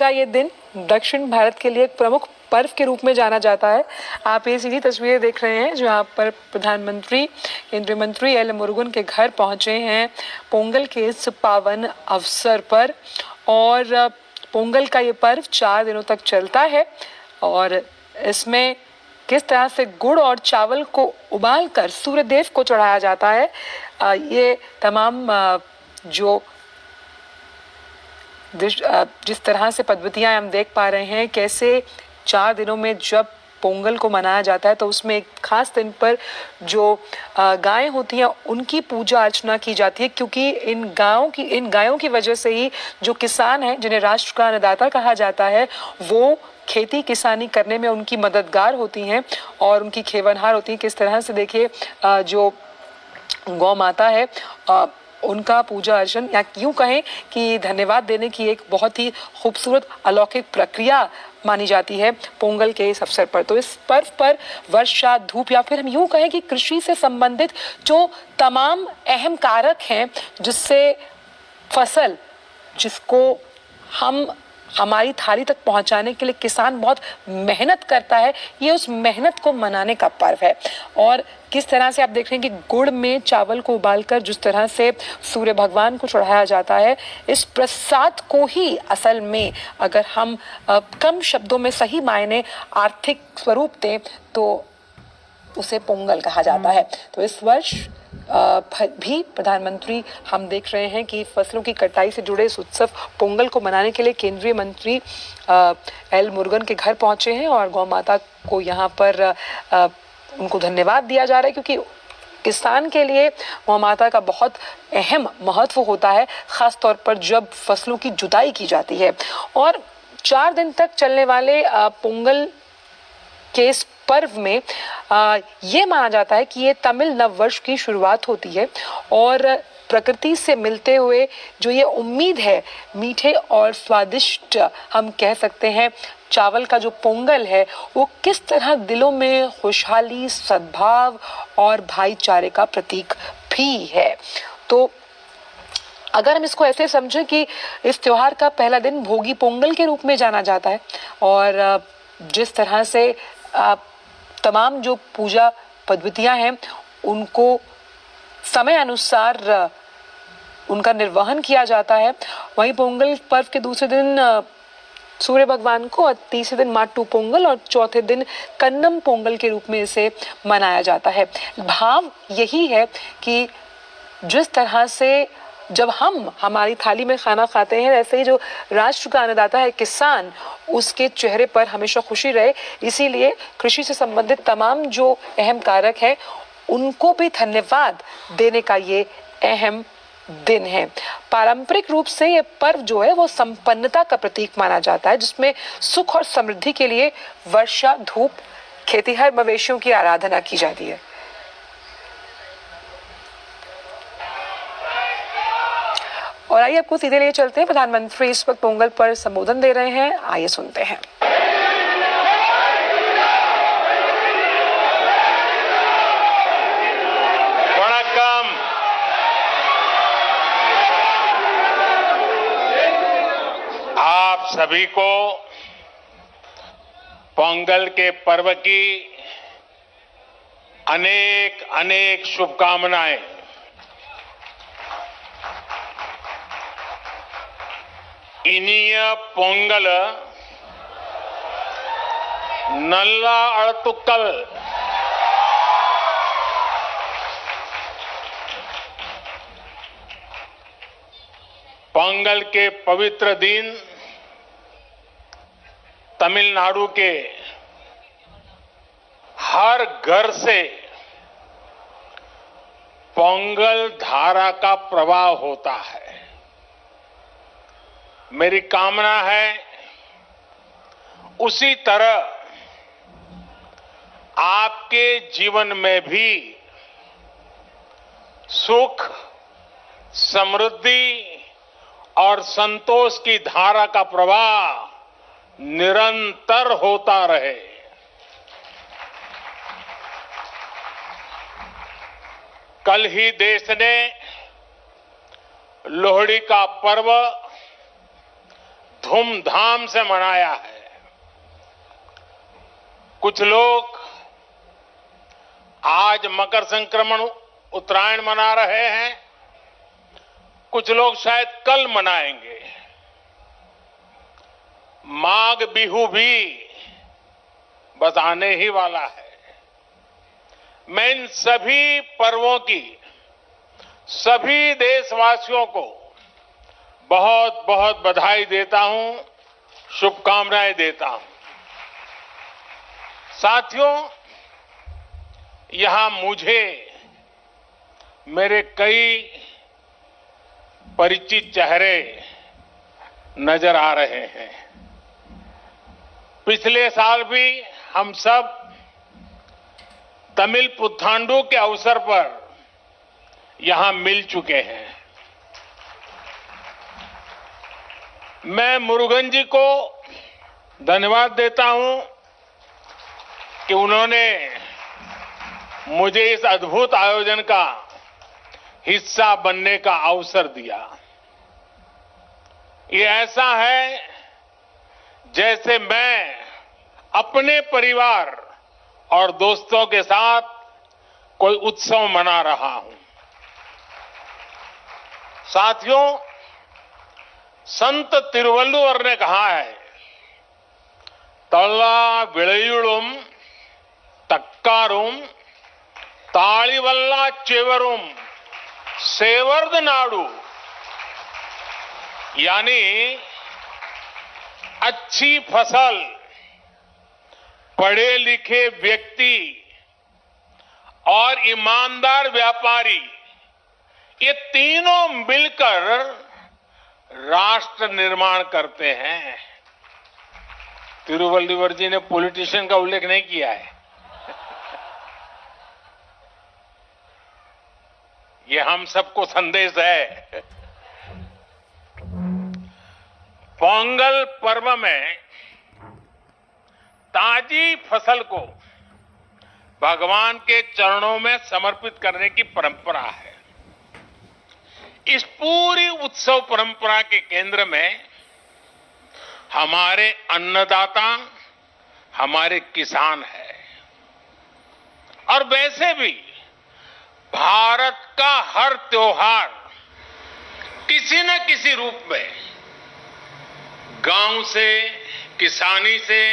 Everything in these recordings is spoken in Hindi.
का ये दिन दक्षिण भारत के लिए एक प्रमुख पर्व के रूप में जाना जाता है। आप ये सीधी तस्वीरें देख रहे हैं जहाँ पर प्रधानमंत्री केंद्रीय मंत्री एल मुरुगन के घर पहुंचे हैं पोंगल के इस पावन अवसर पर। और पोंगल का ये पर्व 4 दिनों तक चलता है और इसमें किस तरह से गुड़ और चावल को उबाल कर सूर्यदेव को चढ़ाया जाता है, ये तमाम जो जिस तरह से पद्धतियां हम देख पा रहे हैं, कैसे 4 दिनों में जब पोंगल को मनाया जाता है तो उसमें एक खास दिन पर जो गायें होती हैं उनकी पूजा अर्चना की जाती है, क्योंकि इन गायों की वजह से ही जो किसान हैं जिन्हें राष्ट्र का अन्नदाता कहा जाता है वो खेती किसानी करने में उनकी मददगार होती हैं और उनकी खेवनहार होती हैं। किस तरह से देखिए जो गौ माता है उनका पूजा अर्चन या यूं कहें कि धन्यवाद देने की एक बहुत ही खूबसूरत अलौकिक प्रक्रिया मानी जाती है पोंगल के इस अवसर पर। तो इस पर्व पर वर्षा, धूप या फिर हम यूं कहें कि कृषि से संबंधित जो तमाम अहम कारक हैं जिससे फसल जिसको हम हमारी थाली तक पहुंचाने के लिए किसान बहुत मेहनत करता है, ये उस मेहनत को मनाने का पर्व है। और किस तरह से आप देख रहे हैं कि गुड़ में चावल को उबालकर जिस तरह से सूर्य भगवान को चढ़ाया जाता है, इस प्रसाद को ही असल में अगर हम कम शब्दों में सही मायने आर्थिक स्वरूप दें तो उसे पोंगल कहा जाता है। तो इस वर्ष भी प्रधानमंत्री हम देख रहे हैं कि फसलों की कटाई से जुड़े इस उत्सव पोंगल को मनाने के लिए केंद्रीय मंत्री एल मुरुगन के घर पहुंचे हैं और गौ माता को यहाँ पर उनको धन्यवाद दिया जा रहा है, क्योंकि किसान के लिए गौ माता का बहुत अहम महत्व होता है, खास तौर पर जब फसलों की जुताई की जाती है। और 4 दिन तक चलने वाले पोंगल के इस पर्व में ये माना जाता है कि ये तमिल नव वर्ष की शुरुआत होती है और प्रकृति से मिलते हुए जो ये उम्मीद है मीठे और स्वादिष्ट हम कह सकते हैं चावल का जो पोंगल है वो किस तरह दिलों में खुशहाली, सद्भाव और भाईचारे का प्रतीक भी है। तो अगर हम इसको ऐसे समझें कि इस त्योहार का पहला दिन भोगी पोंगल के रूप में जाना जाता है और जिस तरह से तमाम जो पूजा पद्धतियां हैं उनको समय अनुसार उनका निर्वहन किया जाता है, वहीं पोंगल पर्व के दूसरे दिन सूर्य भगवान को और तीसरे दिन माट्टू पोंगल और चौथे दिन कन्नम पोंगल के रूप में इसे मनाया जाता है। भाव यही है कि जिस तरह से जब हम हमारी थाली में खाना खाते हैं, ऐसे ही जो राष्ट्र का अन्नदाता है किसान, उसके चेहरे पर हमेशा खुशी रहे, इसीलिए कृषि से संबंधित तमाम जो अहम कारक हैं उनको भी धन्यवाद देने का ये अहम दिन है। पारंपरिक रूप से ये पर्व जो है वो संपन्नता का प्रतीक माना जाता है, जिसमें सुख और समृद्धि के लिए वर्षा, धूप, खेतीहर मवेशियों की आराधना की जाती है। और आइए आपको सीधे लिए चलते हैं, प्रधानमंत्री इस वक्त पोंगल पर संबोधन दे रहे हैं, आइए सुनते हैं। वणक्कम। आप सभी को पोंगल के पर्व की अनेक अनेक शुभकामनाएं। इनिय पोंगल नल्ला अड़तुक्कल पोंगल के पवित्र दिन तमिलनाडु के हर घर से पोंगल धारा का प्रवाह होता है। मेरी कामना है उसी तरह आपके जीवन में भी सुख, समृद्धि और संतोष की धारा का प्रवाह निरंतर होता रहे। कल ही देश ने लोहड़ी का पर्व धूमधाम से मनाया है। कुछ लोग आज मकर संक्रमण उत्तरायण मना रहे हैं, कुछ लोग शायद कल मनाएंगे। माघ बिहू भी बस आने ही वाला है। मैं इन सभी पर्वों की सभी देशवासियों को बहुत बहुत बधाई देता हूं, शुभकामनाएं देता हूं। साथियों, यहां मुझे मेरे कई परिचित चेहरे नजर आ रहे हैं। पिछले साल भी हम सब तमिल पुथांडु के अवसर पर यहां मिल चुके हैं। मैं मुरुगन जी को धन्यवाद देता हूं कि उन्होंने मुझे इस अद्भुत आयोजन का हिस्सा बनने का अवसर दिया। ये ऐसा है जैसे मैं अपने परिवार और दोस्तों के साथ कोई उत्सव मना रहा हूं। साथियों, संत तिरुवल्लुवर ने कहा है, तल्ला विळयुळुम तक्कारुम तालिवल्ला चेवरुम सेवर्द नाडु, यानी अच्छी फसल, पढ़े लिखे व्यक्ति और ईमानदार व्यापारी, ये तीनों मिलकर राष्ट्र निर्माण करते हैं। तिरुवल्लुवर जी ने पॉलिटिशियन का उल्लेख नहीं किया है। ये हम सबको संदेश है। पोंगल पर्व में ताजी फसल को भगवान के चरणों में समर्पित करने की परंपरा है। इस पूरी उत्सव परंपरा के केंद्र में हमारे अन्नदाता, हमारे किसान है। और वैसे भी भारत का हर त्योहार किसी न किसी रूप में गांव से, किसानी से,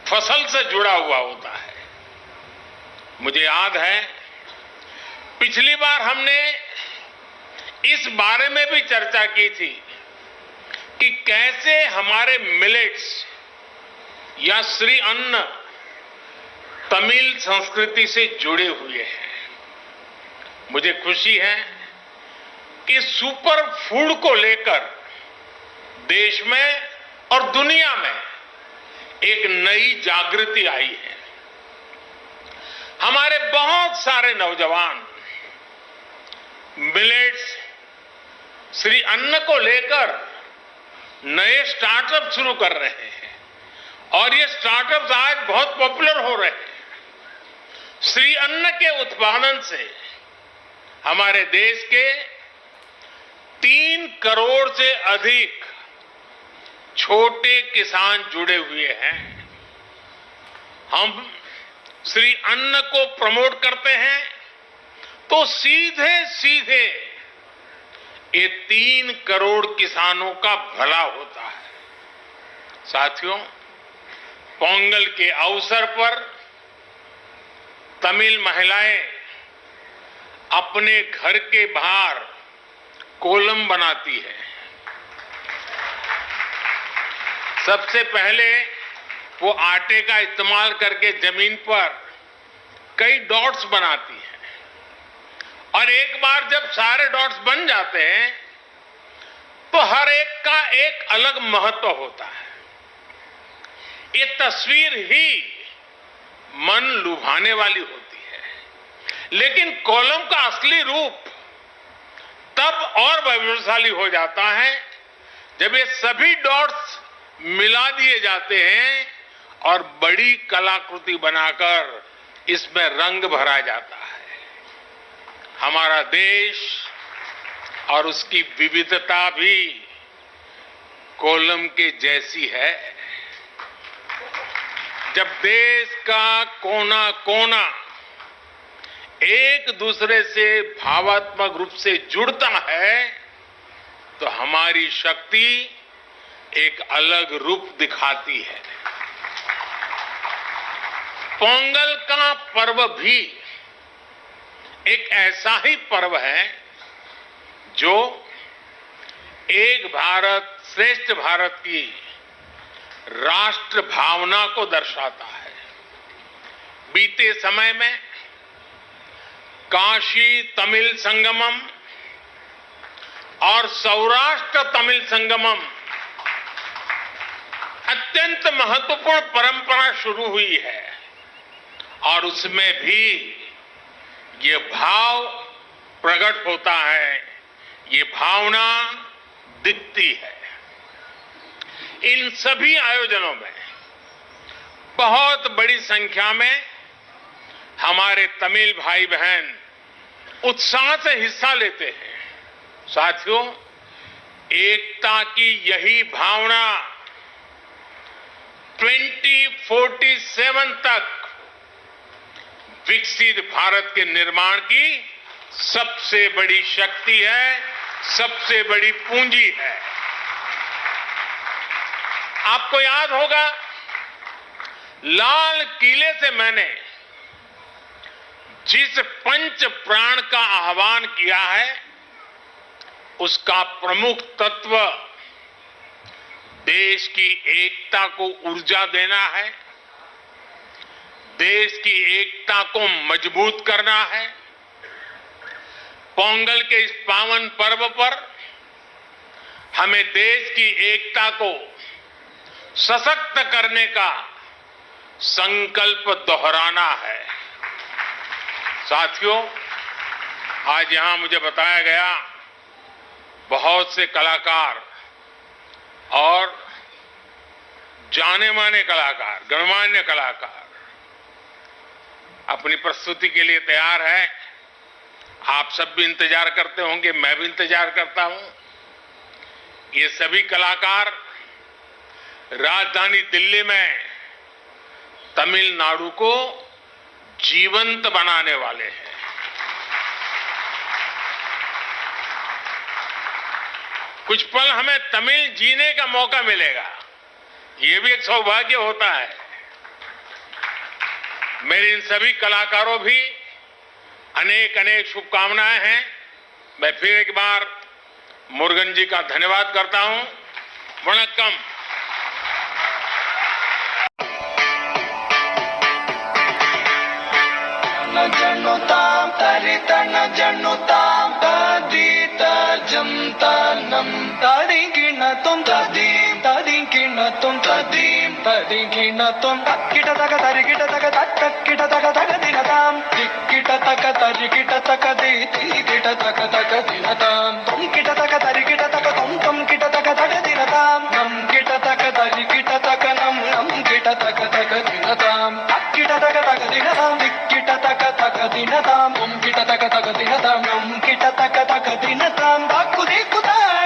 फसल से जुड़ा हुआ होता है। मुझे याद है पिछली बार हमने इस बारे में भी चर्चा की थी कि कैसे हमारे मिलेट्स या श्री अन्न तमिल संस्कृति से जुड़े हुए हैं। मुझे खुशी है कि सुपर फूड को लेकर देश में और दुनिया में एक नई जागृति आई है। हमारे बहुत सारे नौजवान मिलेट्स, श्री अन्न को लेकर नए स्टार्टअप शुरू कर रहे हैं और ये स्टार्टअप्स आज बहुत पॉपुलर हो रहे हैं। श्री अन्न के उत्पादन से हमारे देश के 3 करोड़ से अधिक छोटे किसान जुड़े हुए हैं। हम श्री अन्न को प्रमोट करते हैं तो सीधे सीधे ये 3 करोड़ किसानों का भला होता है। साथियों, पोंगल के अवसर पर तमिल महिलाएं अपने घर के बाहर कोलम बनाती है। सबसे पहले वो आटे का इस्तेमाल करके जमीन पर कई डॉट्स बनाती है और एक बार जब सारे डॉट्स बन जाते हैं तो हर एक का एक अलग महत्व होता है। ये तस्वीर ही मन लुभाने वाली होती है, लेकिन कोलम का असली रूप तब और वैभवशाली हो जाता है जब ये सभी डॉट्स मिला दिए जाते हैं और बड़ी कलाकृति बनाकर इसमें रंग भरा जाता है। हमारा देश और उसकी विविधता भी कोलम के जैसी है। जब देश का कोना कोना एक दूसरे से भावात्मक रूप से जुड़ता है तो हमारी शक्ति एक अलग रूप दिखाती है। पोंगल का पर्व भी एक ऐसा ही पर्व है जो एक भारत श्रेष्ठ भारत की राष्ट्र भावना को दर्शाता है। बीते समय में काशी तमिल संगमम और सौराष्ट्र तमिल संगमम अत्यंत महत्वपूर्ण परंपरा शुरू हुई है और उसमें भी ये भाव प्रकट होता है, ये भावना दिखती है। इन सभी आयोजनों में बहुत बड़ी संख्या में हमारे तमिल भाई बहन उत्साह से हिस्सा लेते हैं। साथियों, एकता की यही भावना 2047 तक विकसित भारत के निर्माण की सबसे बड़ी शक्ति है, सबसे बड़ी पूंजी है। आपको याद होगा, लाल किले से मैंने जिस पंच प्राण का आह्वान किया है उसका प्रमुख तत्व देश की एकता को ऊर्जा देना है, देश की एकता को मजबूत करना है। पोंगल के इस पावन पर्व पर हमें देश की एकता को सशक्त करने का संकल्प दोहराना है। साथियों, आज यहां मुझे बताया गया बहुत से कलाकार और जाने माने कलाकार, गणमान्य कलाकार अपनी प्रस्तुति के लिए तैयार हैं। आप सब भी इंतजार करते होंगे, मैं भी इंतजार करता हूं। ये सभी कलाकार राजधानी दिल्ली में तमिलनाडु को जीवंत बनाने वाले हैं। कुछ पल हमें तमिल जीने का मौका मिलेगा, ये भी एक सौभाग्य होता है। मेरी इन सभी कलाकारों भी अनेक अनेक शुभकामनाएं हैं। मैं फिर एक बार मुरुगन जी का धन्यवाद करता हूं। वणक्कम। जनुतां तरितन जनुतां तदित जंतनं तदिगिणतुं तदीं तदिगिणतुं तदीं तदिगिणतुं किटतक तरिकिटतक तक्किटतक तकदिनतां दिक्किटतक तरिकिटतक दिकिटतक तकदिनतां तुं किटतक तरिकिटतक तुं किटतक तकदिनतां नं किटतक तरिकिटतक नं किटतक तकदिनतां किटतक तकदिनतां दिक्किटतक तकदिनतां तुं किटतक तकदिनतां नं किटतक तकदिनतां दाक्कु दिक्कुतां